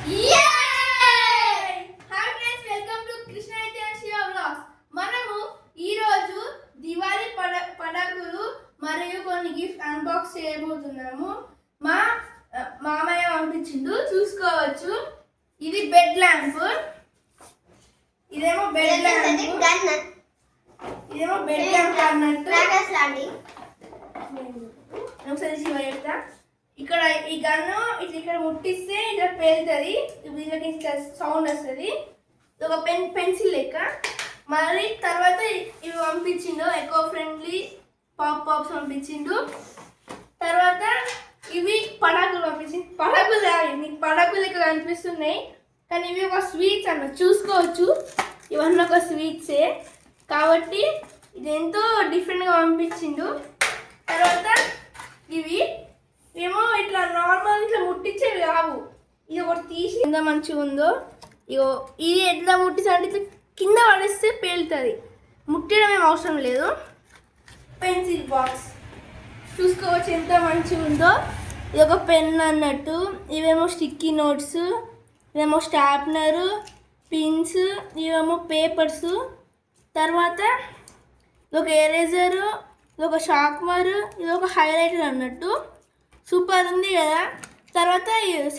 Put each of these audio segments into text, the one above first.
Hi friends, welcome to Krishna అయితే Shiva vlogs. మనము ఈ రోజు దివాళీ పండుగలు మరియు కొన్ని గిఫ్ట్ అన్బాక్స్ చేయబోతున్నాము. మా మామయ్య పంపించిండు, చూసుకోవచ్చు. ఇది బెడ్ ల్యాంప్, ఇదేమో బెడ్ ల్యాంప్ అన్నట్టు. ఒకసారి శివ చెప్తా. ఇక్కడ ఈ గన్ను ఇట్లా ఇక్కడ ముట్టిస్తే ఇట్లా పేలుతుంది, వీళ్ళకి ఇట్లా సౌండ్ వస్తుంది. ఒక పెన్సిల్ లెక్క. మళ్ళీ తర్వాత ఇవి పంపించిండు, ఎకో ఫ్రెండ్లీ పాప్స్ పంపించిండు. తర్వాత ఇవి పటాకులు పంపించింది. పటాకులు లెక్క కనిపిస్తున్నాయి, కానీ ఇవి ఒక స్వీట్స్ అన్న, చూసుకోవచ్చు. ఇవన్నీ ఒక స్వీట్సే కాబట్టి ఇది ఎంతో డిఫరెంట్గా పంపించిండు. తర్వాత ఇవి ఏమో ఇట్లా నార్మల్ ఇట్లా ముట్టించేవి కావు. ఇది ఒకటి తీసి ఎంత మంచిగా ఉందో. ఇగో ఇది ఎట్లా ముట్టిస్తే అంటే ఇట్లా కింద పడేస్తే పేలుతుంది, ముట్టడం ఏం అవసరం లేదు. పెన్సిల్ బాక్స్ చూసుకోవచ్చు ఎంత మంచిగా ఉందో. ఇది ఒక పెన్ అన్నట్టు. ఇవేమో స్టిక్కీ నోట్స్, ఇవేమో స్టాప్నరు, పిన్స్, ఇవేమో పేపర్స్. తర్వాత ఇది ఒక ఎరేజరు, ఇది ఒక షార్ప్నరు, ఇది ఒక హైలైటర్ అన్నట్టు. సూపర్ ఉంది కదా. తర్వాత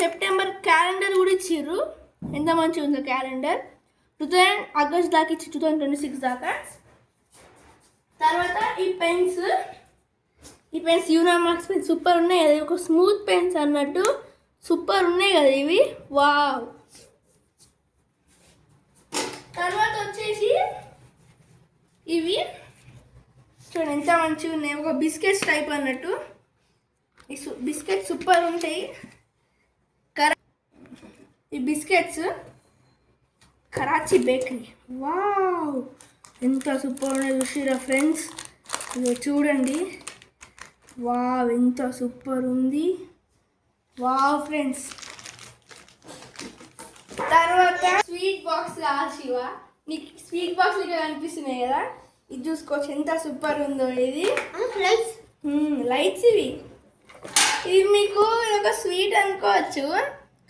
సెప్టెంబర్ క్యాలెండర్ కూడా ఇచ్చిర్రు, ఎంత మంచిగా ఉందో క్యాలెండర్. 2000 ఆగస్ట్ దాకా ఇచ్చి 2026 దాకా. తర్వాత ఈ పెన్స్ యూనామాక్స్ పెన్స్ సూపర్ ఉన్నాయి కదా. ఒక స్మూత్ పెన్స్ అన్నట్టు సూపర్ ఉన్నాయి కదా ఇవి, వావ్. తర్వాత వచ్చేసి ఇవి చూడండి ఎంత మంచిగా ఉన్నాయి, ఒక బిస్కెట్స్ టైప్ అన్నట్టు. ఈ బిస్కెట్ సూపర్ ఉంటాయి. ఈ బిస్కెట్స్ కరాచీ బేకరీ, వావ్ ఎంత సూపర్ ఉన్నాయి చూసిరా ఫ్రెండ్స్. ఇది చూడండి, వావ్ ఎంత సూపర్ ఉంది, వావ్ ఫ్రెండ్స్. తర్వాత స్వీట్ బాక్స్ కావాలి శివ, నీకు స్వీట్ బాక్స్ ఇక కనిపిస్తున్నాయి కదా, ఇది చూసుకోవచ్చు ఎంత సూపర్ ఉందో. ఇది లైట్స్ ఇది మీకు ఇదొక స్వీట్ అనుకోవచ్చు,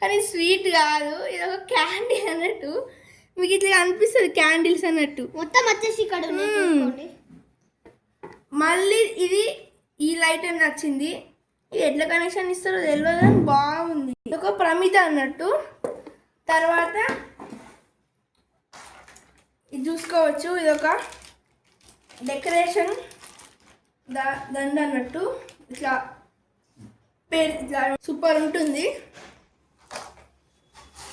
కానీ స్వీట్ కాదు, ఇది ఒక క్యాండిల్ అన్నట్టు. మీకు ఇట్లా అనిపిస్తుంది క్యాండిల్స్ అన్నట్టు మొత్తం వచ్చేసి ఇక్కడ. మళ్ళీ ఇది ఈ లైట్ అని నచ్చింది. ఇది ఎట్లా కనెక్షన్ ఇస్తారో తెలియదు, కానీ బాగుంది. ఇది ఒక ప్రమిత అన్నట్టు. తర్వాత ఇది చూసుకోవచ్చు, ఇది ఒక డెకరేషన్ దండ అన్నట్టు. ఇట్లా సూపర్ ఉంటుంది.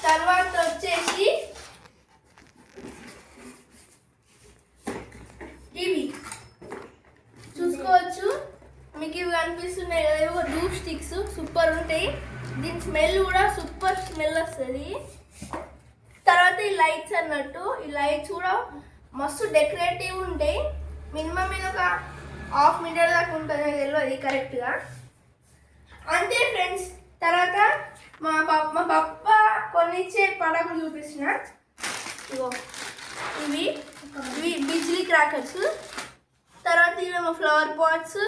తర్వాత వచ్చేసి ఇవి చూసుకోవచ్చు, మీకు ఇవి కనిపిస్తున్నాయి కదా, ఇవి ధూప్ స్టిక్స్ సూపర్ ఉంటాయి. దీని స్మెల్ కూడా సూపర్ స్మెల్ వస్తుంది. తర్వాత ఈ లైట్స్ అన్నట్టు, ఈ లైట్స్ కూడా మస్తు డెకరేటివ్ ఉంటాయి. మినిమం ఇది ఒక 1/2 మీటర్ దాకా ఉంటుంది, తెలియదు కరెక్ట్గా. అంతే ఫ్రెండ్స్. తర్వాత మా పప్ప కొన్నిచ్చే పటాకులు చూపిస్తున్న. ఇగో ఇవి బిజ్లీ క్రాకర్స్. తర్వాత ఇవేమో ఫ్లవర్ పాట్స్.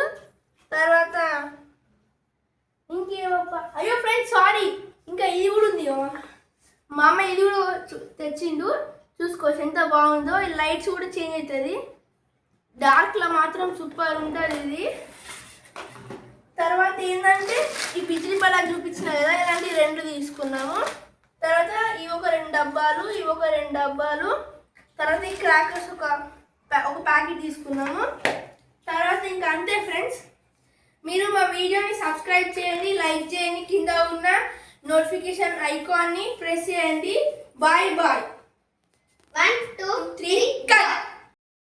తర్వాత ఇంకేమప్ప, అయ్యో ఫ్రెండ్స్ సారీ, ఇంకా ఇది కూడా ఉంది. మా అమ్మ ఇది కూడా తెచ్చిండు, చూసుకోవచ్చు ఎంత బాగుందో. ఈ లైట్స్ కూడా చేంజ్ అవుతుంది, డార్క్లో మాత్రం సూపర్ ఉంటుంది ఇది. తర్వాత ఏంటంటే ఈ బిజ్లీ పటాకు చూపించిన కదా, ఇలాంటి 2 తీసుకున్నాము. తర్వాత ఇవి ఒక 2 డబ్బాలు, ఇవి ఒక 2 డబ్బాలు. తర్వాత ఈ క్రాకర్స్ ఒక ప్యాకెట్ తీసుకున్నాము. తర్వాత ఇంకా అంతే ఫ్రెండ్స్. మీరు మా వీడియోని సబ్స్క్రైబ్ చేయండి, లైక్ చేయండి, కింద ఉన్న నోటిఫికేషన్ ఐకాన్ని ప్రెస్ చేయండి. Bye bye. 1 2 3 కట్.